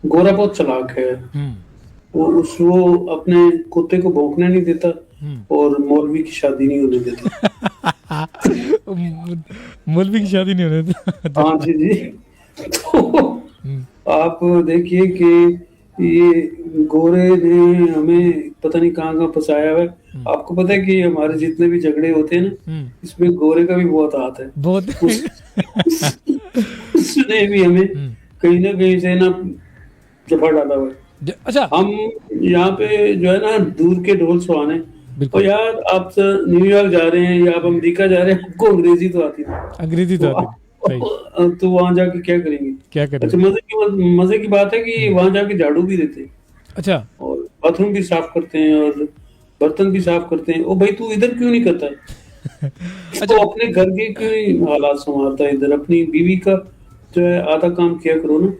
गोरा बहुत चालाक है। हम्म। वो अपने कुत्ते को भौंकने नहीं देता हम्म। और मौलवी की शादी नहीं होने देता। मौलवी की शादी नहीं होने देता। हाँ अच्छा। जी जी। तो हम्म। आप देखिए कि ये गोरे ने हमें पता नहीं कहाँ कहाँ फंसाया हुआ है। हम्म। आपको पता है कि हमारे जितने भी झगड़े होते हैं ना, हम्म। इसमें गोरे का भी बहुत हाथ है। बहुत। उस, उस उसने भी हमें हम्म। कहीं ना कहीं से ना जफा डाला हुआ है। अच्छा। हम यहाँ पे जो है ना दूर के ढोल सुहाने। और बिल्कुल। यार आप न्यूयॉर्क जा रहे हैं या आप अमेरिका जा रहे हैं, आपको अंग्रेजी तो आती है। अंग्रेजी तो तो आती नहीं सही। तो वहां जाके क्या करेंगे? क्या अच्छा, करेंगे? मजे की बात है कि हम्म। वहां जाके झाड़ू भी देते हैं अच्छा। और बाथरूम भी साफ करते हैं और बर्तन भी साफ करते हैं। ओ भाई, तू इधर क्यों नहीं करता? अच्छा। तो अपने घर के क्यों नहीं हालात संभालता है? इधर अपनी बीवी का जो है आधा काम किया करो ना।